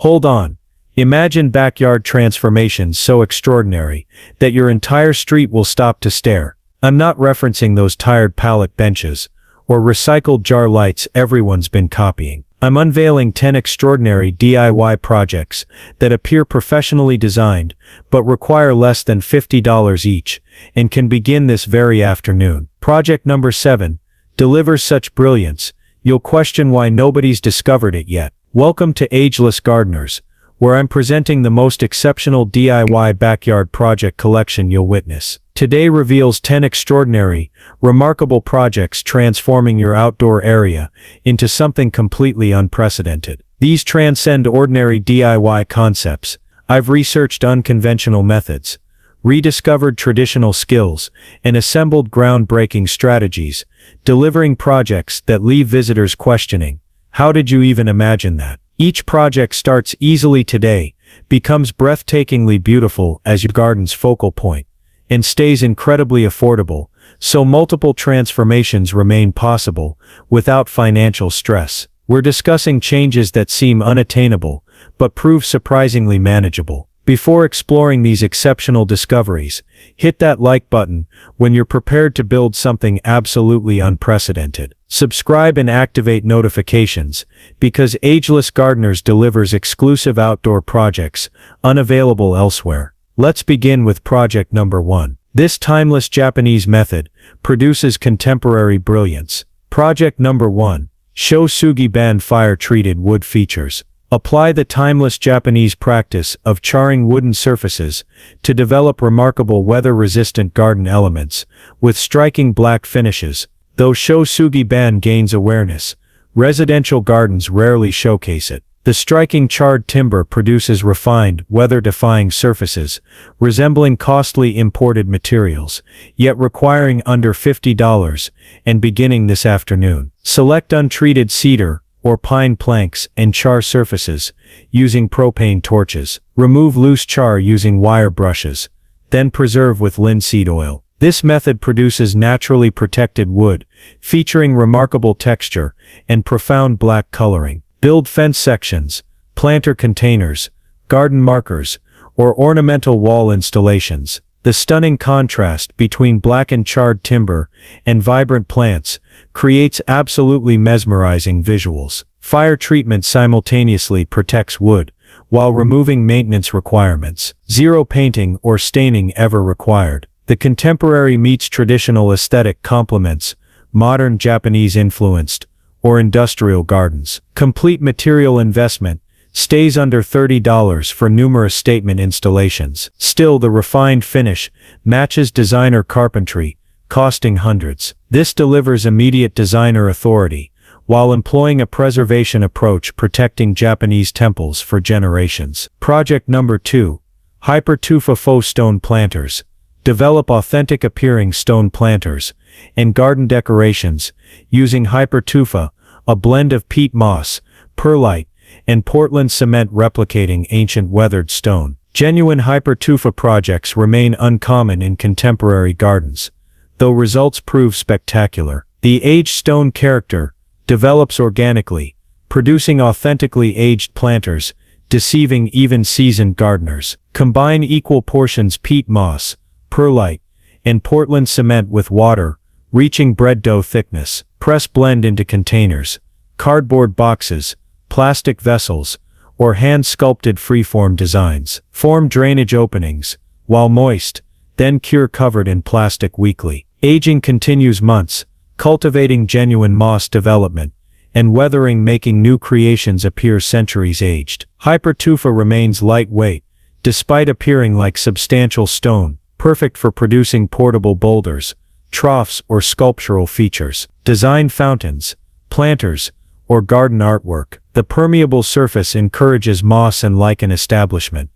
Hold on. Imagine backyard transformations so extraordinary that your entire street will stop to stare. I'm not referencing those tired pallet benches or recycled jar lights everyone's been copying. I'm unveiling 10 extraordinary DIY projects that appear professionally designed but require less than $50 each and can begin this very afternoon. Project number 7 delivers such brilliance, you'll question why nobody's discovered it yet. Welcome to Ageless Gardeners, where I'm presenting the most exceptional DIY backyard project collection you'll witness. Today reveals 10 extraordinary, remarkable projects transforming your outdoor area into something completely unprecedented. These transcend ordinary DIY concepts. I've researched unconventional methods, rediscovered traditional skills, and assembled groundbreaking strategies, delivering projects that leave visitors questioning, how did you even imagine that? Each project starts easily today, becomes breathtakingly beautiful as your garden's focal point, and stays incredibly affordable, so multiple transformations remain possible without financial stress. We're discussing changes that seem unattainable, but prove surprisingly manageable. Before exploring these exceptional discoveries, hit that like button when you're prepared to build something absolutely unprecedented. Subscribe and activate notifications, because Ageless Gardeners delivers exclusive outdoor projects unavailable elsewhere. Let's begin with project number 1. This timeless Japanese method produces contemporary brilliance. Project number 1. Shugi Ban fire-treated wood features. Apply the timeless Japanese practice of charring wooden surfaces to develop remarkable weather-resistant garden elements with striking black finishes. Though Shugi Ban gains awareness, residential gardens rarely showcase it. The striking charred timber produces refined, weather-defying surfaces, resembling costly imported materials, yet requiring under $50, and beginning this afternoon. Select untreated cedar or pine planks and char surfaces using propane torches. Remove loose char using wire brushes, then preserve with linseed oil. This method produces naturally protected wood, featuring remarkable texture and profound black coloring. Build fence sections, planter containers, garden markers, or ornamental wall installations. The stunning contrast between black and charred timber and vibrant plants creates absolutely mesmerizing visuals. Fire treatment simultaneously protects wood while removing maintenance requirements. Zero painting or staining ever required. The contemporary meets traditional aesthetic complements modern Japanese-influenced or industrial gardens. Complete material investment stays under $30 for numerous statement installations. Still, the refined finish matches designer carpentry, costing hundreds. This delivers immediate designer authority, while employing a preservation approach protecting Japanese temples for generations. Project number 2. Hypertufa faux stone planters. Develop authentic appearing stone planters and garden decorations using Hypertufa, a blend of peat moss, perlite, and Portland cement replicating ancient weathered stone. Genuine Hypertufa projects remain uncommon in contemporary gardens, though results prove spectacular. The aged stone character develops organically, producing authentically aged planters, deceiving even seasoned gardeners. Combine equal portions peat moss, perlite, and Portland cement with water, reaching bread dough thickness. Press blend into containers, cardboard boxes, plastic vessels, or hand-sculpted freeform designs. Form drainage openings, while moist, then cure covered in plastic weekly. Aging continues months, cultivating genuine moss development, and weathering making new creations appear centuries aged. Hypertufa remains lightweight, despite appearing like substantial stone, perfect for producing portable boulders, troughs, or sculptural features. Design fountains, planters, or garden artwork. The permeable surface encourages moss and lichen establishment,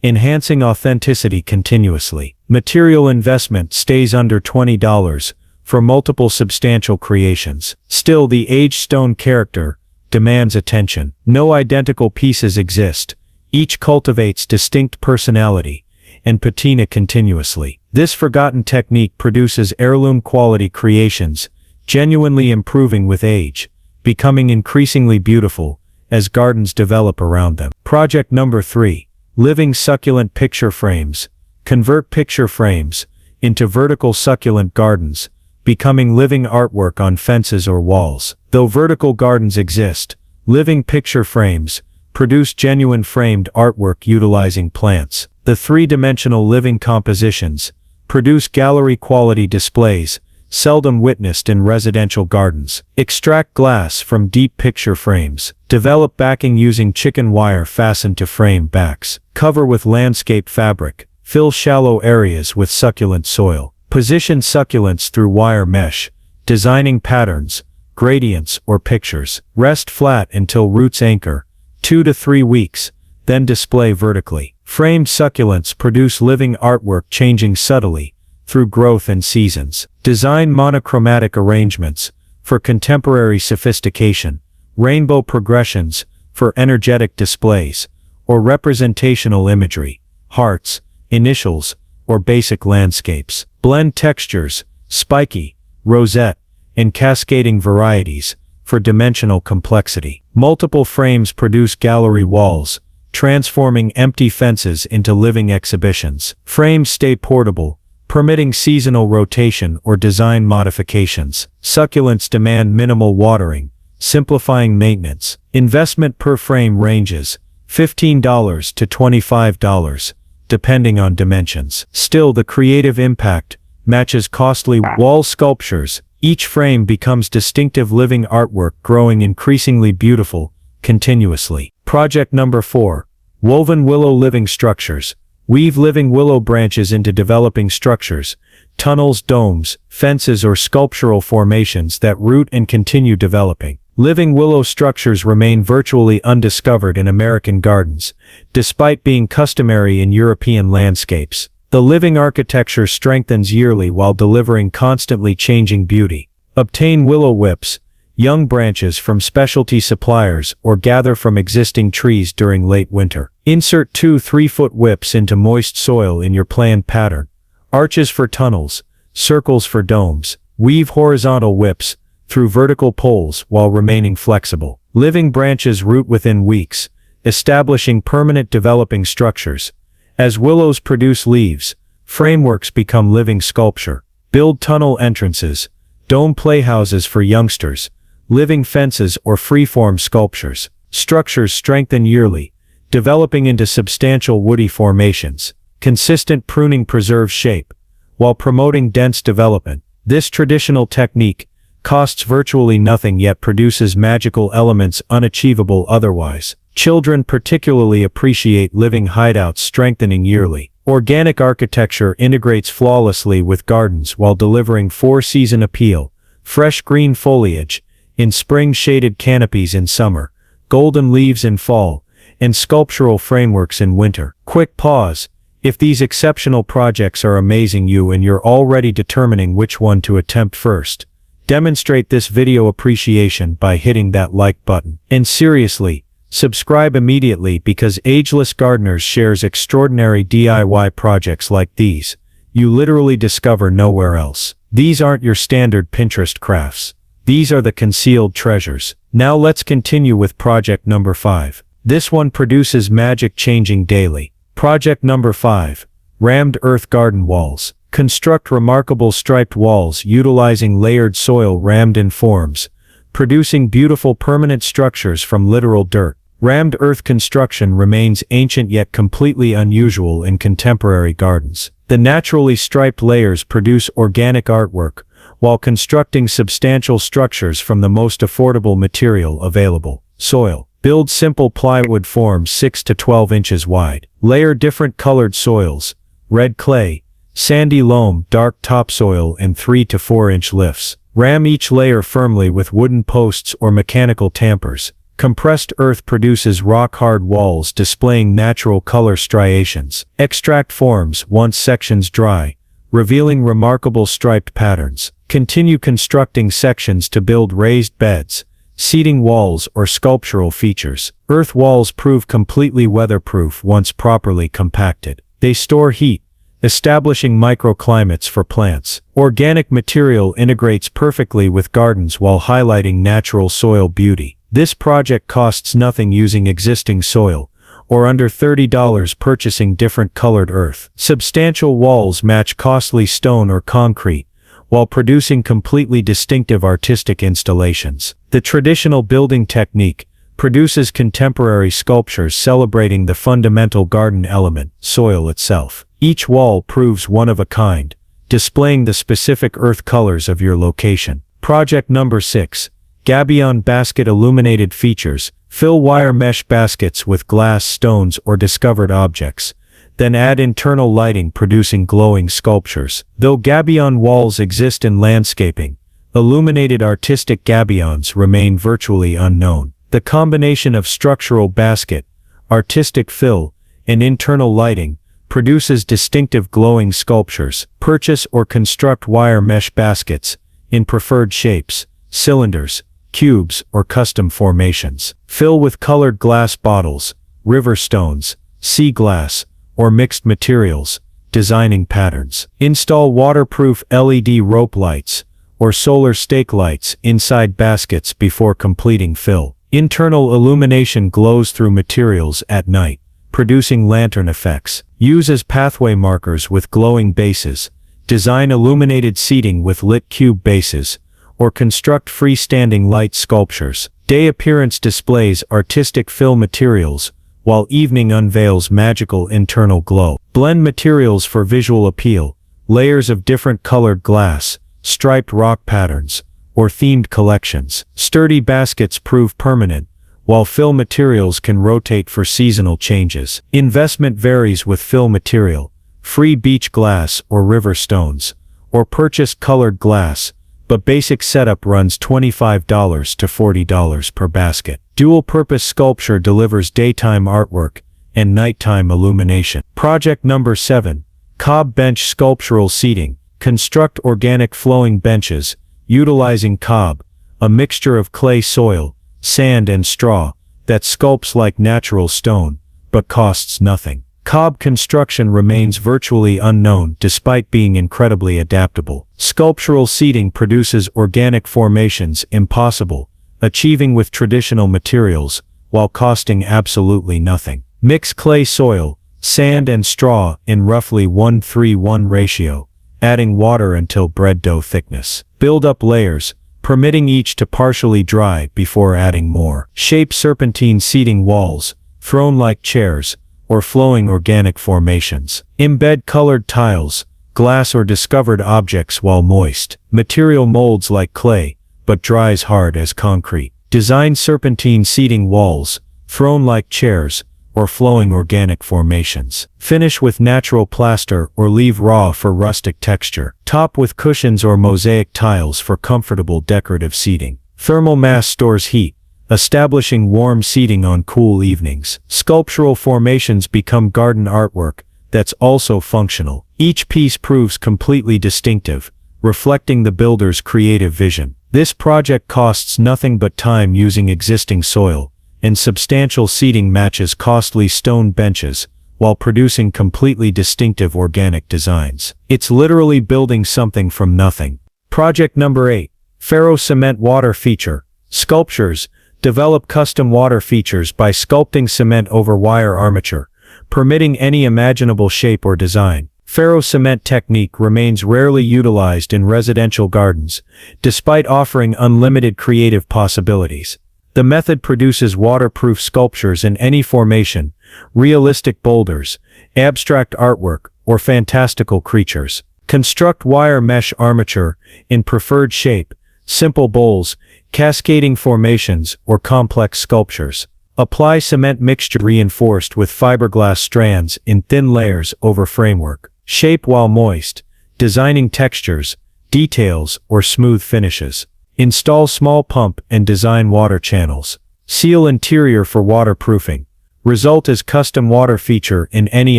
enhancing authenticity continuously. Material investment stays under $20 for multiple substantial creations. Still, the aged stone character demands attention. No identical pieces exist. Each cultivates distinct personality and patina continuously. This forgotten technique produces heirloom-quality creations, genuinely improving with age, becoming increasingly beautiful as gardens develop around them. Project number 3. Living succulent picture frames. Convert picture frames into vertical succulent gardens, becoming living artwork on fences or walls. Though vertical gardens exist, living picture frames produce genuine framed artwork utilizing plants. The three-dimensional living compositions produce gallery-quality displays, seldom witnessed in residential gardens. Extract glass from deep picture frames. Develop backing using chicken wire fastened to frame backs. Cover with landscape fabric. Fill shallow areas with succulent soil. Position succulents through wire mesh, designing patterns, gradients, or pictures. Rest flat until roots anchor, 2 to 3 weeks, then display vertically. Framed succulents produce living artwork changing subtly through growth and seasons. Design monochromatic arrangements for contemporary sophistication, rainbow progressions for energetic displays, or representational imagery, hearts, initials, or basic landscapes. Blend textures, spiky, rosette, and cascading varieties for dimensional complexity. Multiple frames produce gallery walls, transforming empty fences into living exhibitions. Frames stay portable, permitting seasonal rotation or design modifications. Succulents demand minimal watering, simplifying maintenance. Investment per frame ranges $15 to $25, depending on dimensions. Still, the creative impact matches costly wall sculptures. Each frame becomes distinctive living artwork, growing increasingly beautiful continuously. Project number 4. Woven willow living structures. Weave living willow branches into developing structures, tunnels, domes, fences, or sculptural formations that root and continue developing. Living willow structures remain virtually undiscovered in American gardens, despite being customary in European landscapes. The living architecture strengthens yearly while delivering constantly changing beauty. Obtain willow whips, young branches from specialty suppliers, or gather from existing trees during late winter. Insert 2 3-foot whips into moist soil in your planned pattern. Arches for tunnels, circles for domes. Weave horizontal whips through vertical poles while remaining flexible. Living branches root within weeks, establishing permanent developing structures. As willows produce leaves, frameworks become living sculpture. Build tunnel entrances, dome playhouses for youngsters, living fences, or freeform sculptures. Structures strengthen yearly, developing into substantial woody formations. Consistent pruning preserves shape, while promoting dense development. This traditional technique costs virtually nothing yet produces magical elements unachievable otherwise. Children particularly appreciate living hideouts strengthening yearly. Organic architecture integrates flawlessly with gardens while delivering 4-season appeal. Fresh green foliage in spring, shaded canopies in summer, golden leaves in fall, and sculptural frameworks in winter. Quick pause. If these exceptional projects are amazing you and you're already determining which one to attempt first, demonstrate this video appreciation by hitting that like button. And seriously, subscribe immediately, because Ageless Gardeners shares extraordinary DIY projects like these you literally discover nowhere else. These aren't your standard Pinterest crafts. These are the concealed treasures. Now let's continue with project number 5. This one produces magic changing daily. Project number 5. Rammed earth garden walls. Construct remarkable striped walls utilizing layered soil rammed in forms, producing beautiful permanent structures from literal dirt. Rammed earth construction remains ancient yet completely unusual in contemporary gardens. The naturally striped layers produce organic artwork, while constructing substantial structures from the most affordable material available, soil. Build simple plywood forms 6 to 12 inches wide. Layer different colored soils, red clay, sandy loam, dark topsoil, and 3 to 4 inch lifts. Ram each layer firmly with wooden posts or mechanical tampers. Compressed earth produces rock-hard walls displaying natural color striations. Extract forms once sections dry, revealing remarkable striped patterns. Continue constructing sections to build raised beds, seating walls, or sculptural features. Earth walls prove completely weatherproof once properly compacted. They store heat, establishing microclimates for plants. Organic material integrates perfectly with gardens while highlighting natural soil beauty. This project costs nothing using existing soil, or under $30 purchasing different colored earth. Substantial walls match costly stone or concrete, while producing completely distinctive artistic installations. The traditional building technique produces contemporary sculptures celebrating the fundamental garden element, soil itself. Each wall proves one of a kind, displaying the specific earth colors of your location. Project number 6. Gabion Basket Illuminated Features. Fill wire mesh baskets with glass, stones, or discovered objects. Then add internal lighting producing glowing sculptures. Though gabion walls exist in landscaping, illuminated artistic gabions remain virtually unknown. The combination of structural basket, artistic fill, and internal lighting produces distinctive glowing sculptures. Purchase or construct wire mesh baskets in preferred shapes, cylinders, cubes, or custom formations. Fill with colored glass bottles, river stones, sea glass, or mixed materials, designing patterns. Install waterproof LED rope lights or solar stake lights inside baskets before completing fill. Internal illumination glows through materials at night, producing lantern effects. Use as pathway markers with glowing bases. Design illuminated seating with lit cube bases, or construct freestanding light sculptures. Day appearance displays artistic fill materials, while evening unveils magical internal glow. Blend materials for visual appeal, layers of different colored glass, striped rock patterns, or themed collections. Sturdy baskets prove permanent, while fill materials can rotate for seasonal changes. Investment varies with fill material, free beach glass or river stones, or purchase colored glass, but basic setup runs $25 to $40 per basket. Dual-purpose sculpture delivers daytime artwork and nighttime illumination. Project number 7. Cobb Bench Sculptural Seating. Construct organic flowing benches, utilizing cob, a mixture of clay soil, sand and straw, that sculpts like natural stone, but costs nothing. Cob construction remains virtually unknown despite being incredibly adaptable. Sculptural seating produces organic formations impossible, achieving with traditional materials, while costing absolutely nothing. Mix clay soil, sand and straw in roughly 1:1 ratio, adding water until bread dough thickness. Build up layers, permitting each to partially dry before adding more. Shape serpentine seating walls, throne-like chairs, or flowing organic formations. Embed colored tiles, glass or discovered objects while moist. Material molds like clay, but dries hard as concrete. Design serpentine seating walls, throne-like chairs, or flowing organic formations. Finish with natural plaster or leave raw for rustic texture. Top with cushions or mosaic tiles for comfortable decorative seating. Thermal mass stores heat, establishing warm seating on cool evenings. Sculptural formations become garden artwork that's also functional. Each piece proves completely distinctive, reflecting the builder's creative vision. This project costs nothing but time using existing soil, and substantial seating matches costly stone benches, while producing completely distinctive organic designs. It's literally building something from nothing. Project number 8. Ferro Cement Water Feature. Sculptures. Develop custom water features by sculpting cement over wire armature, permitting any imaginable shape or design. Ferro cement technique remains rarely utilized in residential gardens, despite offering unlimited creative possibilities. The method produces waterproof sculptures in any formation, realistic boulders, abstract artwork, or fantastical creatures. Construct wire mesh armature in preferred shape, simple bowls, cascading formations, or complex sculptures. Apply cement mixture reinforced with fiberglass strands in thin layers over framework. Shape while moist, designing textures, details, or smooth finishes. Install small pump and design water channels. Seal interior for waterproofing. Result is custom water feature in any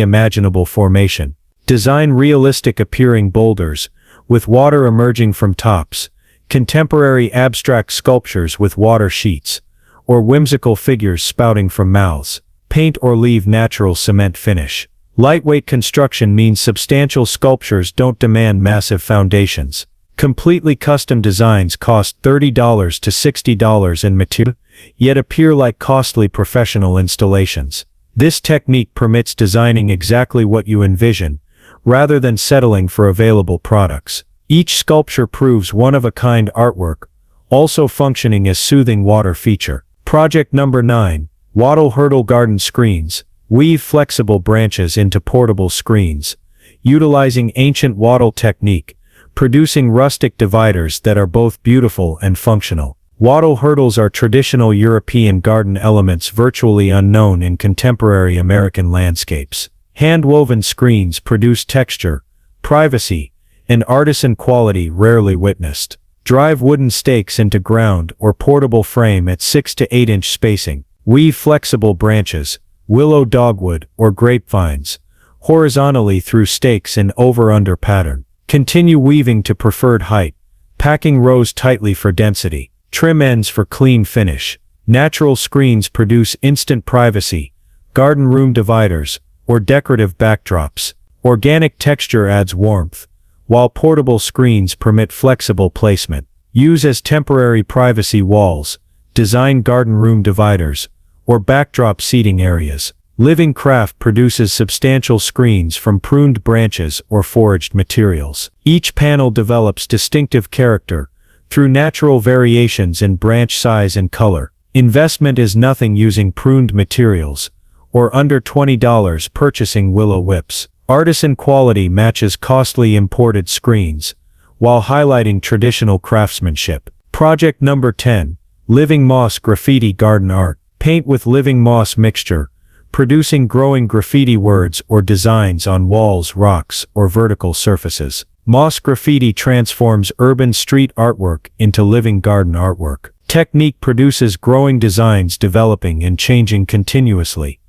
imaginable formation. Design realistic appearing boulders, with water emerging from tops, contemporary abstract sculptures with water sheets, or whimsical figures spouting from mouths. Paint or leave natural cement finish. Lightweight construction means substantial sculptures don't demand massive foundations. Completely custom designs cost $30 to $60 in material, yet appear like costly professional installations. This technique permits designing exactly what you envision, rather than settling for available products. Each sculpture proves one-of-a-kind artwork, also functioning as soothing water feature. Project number 9. Wattle Hurdle Garden Screens. Weave flexible branches into portable screens, utilizing ancient wattle technique, producing rustic dividers that are both beautiful and functional. Wattle hurdles are traditional European garden elements virtually unknown in contemporary American landscapes. Hand-woven screens produce texture, privacy, and artisan quality rarely witnessed. Drive wooden stakes into ground or portable frame at 6 to 8 inch spacing. Weave flexible branches, willow, dogwood, or grapevines, horizontally through stakes in over-under pattern. Continue weaving to preferred height, packing rows tightly for density. Trim ends for clean finish. Natural screens produce instant privacy, garden room dividers, or decorative backdrops. Organic texture adds warmth, while portable screens permit flexible placement. Use as temporary privacy walls, design garden room dividers, or backdrop seating areas. Living Craft produces substantial screens from pruned branches or foraged materials. Each panel develops distinctive character through natural variations in branch size and color. Investment is nothing using pruned materials, or under $20 purchasing willow whips. Artisan quality matches costly imported screens, while highlighting traditional craftsmanship. Project number 10. Living Moss Graffiti Garden Art. Paint with living moss mixture, producing growing graffiti words or designs on walls, rocks, or vertical surfaces. Moss graffiti transforms urban street artwork into living garden artwork. Technique produces growing designs developing and changing continuously.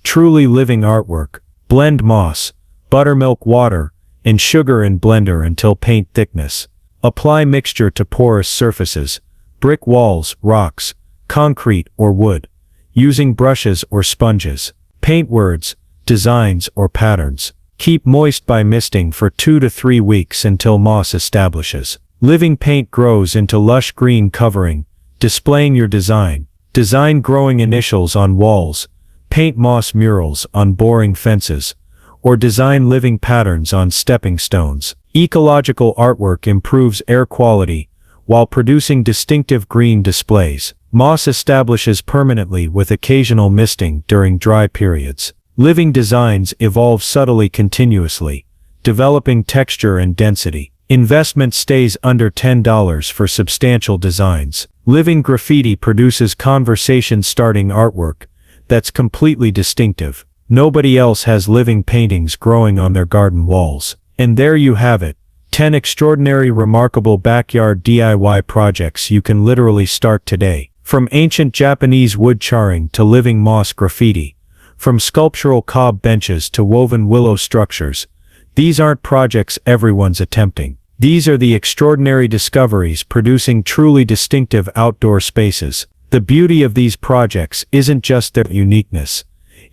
Truly living artwork. Blend moss, buttermilk water, and sugar in blender until paint thickness. Apply mixture to porous surfaces, brick walls, rocks, concrete, or wood, using brushes or sponges. Paint words, designs, or patterns. Keep moist by misting for 2 to 3 weeks until moss establishes. Living paint grows into lush green covering, displaying your design. Design growing initials on walls, paint moss murals on boring fences, or design living patterns on stepping stones. Ecological artwork improves air quality, while producing distinctive green displays. Moss establishes permanently with occasional misting during dry periods. Living designs evolve subtly continuously, developing texture and density. Investment stays under $10 for substantial designs. Living graffiti produces conversation-starting artwork that's completely distinctive. Nobody else has living paintings growing on their garden walls. And there you have it. 10 extraordinary, remarkable backyard DIY projects you can literally start today. From ancient Japanese wood charring to living moss graffiti, from sculptural Cobb benches to woven willow structures, these aren't projects everyone's attempting. These are the extraordinary discoveries producing truly distinctive outdoor spaces. The beauty of these projects isn't just their uniqueness,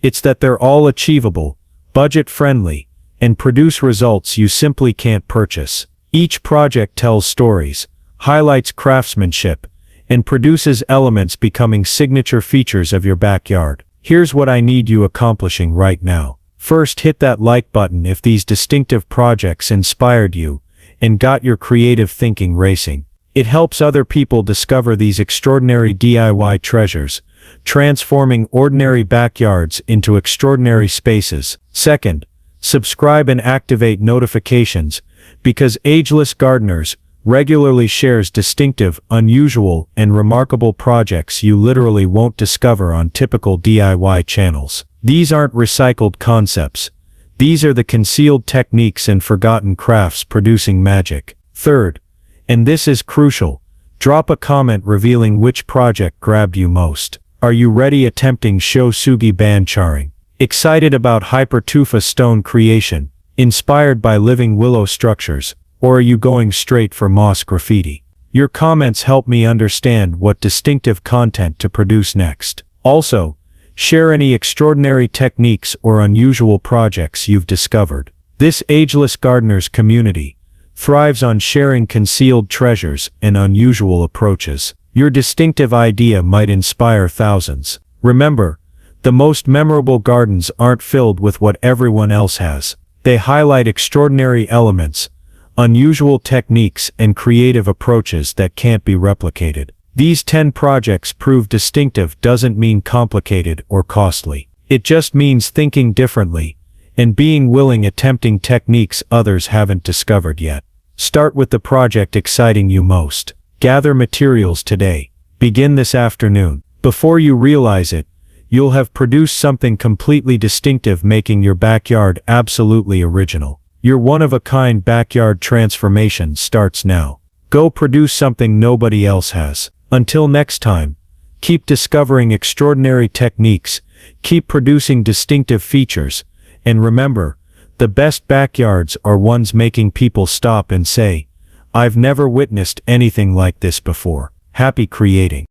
it's that they're all achievable, budget-friendly, and produce results you simply can't purchase. Each project tells stories, highlights craftsmanship, and produces elements becoming signature features of your backyard. Here's what I need you accomplishing right now. First, hit that like button if these distinctive projects inspired you and got your creative thinking racing. It helps other people discover these extraordinary DIY treasures, transforming ordinary backyards into extraordinary spaces. Second, subscribe and activate notifications, because Ageless Gardeners regularly shares distinctive, unusual, and remarkable projects you literally won't discover on typical DIY channels. These aren't recycled concepts. These are the concealed techniques and forgotten crafts producing magic. Third, and this is crucial, drop a comment revealing which project grabbed you most. Are you ready attempting Shugi band charring? Excited about Hypertufa stone creation, inspired by living willow structures, or are you going straight for moss graffiti? Your comments help me understand what distinctive content to produce next. Also, share any extraordinary techniques or unusual projects you've discovered. This Ageless Gardeners community thrives on sharing concealed treasures and unusual approaches. Your distinctive idea might inspire thousands. Remember, the most memorable gardens aren't filled with what everyone else has. They highlight extraordinary elements, unusual techniques, and creative approaches that can't be replicated. These 10 projects prove distinctive doesn't mean complicated or costly. It just means thinking differently and being willing attempting techniques others haven't discovered yet. Start with the project exciting you most. Gather materials today. Begin this afternoon. Before you realize it, you'll have produced something completely distinctive, making your backyard absolutely original. Your one-of-a-kind backyard transformation starts now. Go produce something nobody else has. Until next time, keep discovering extraordinary techniques, keep producing distinctive features, and remember, the best backyards are ones making people stop and say, "I've never witnessed anything like this before." Happy creating.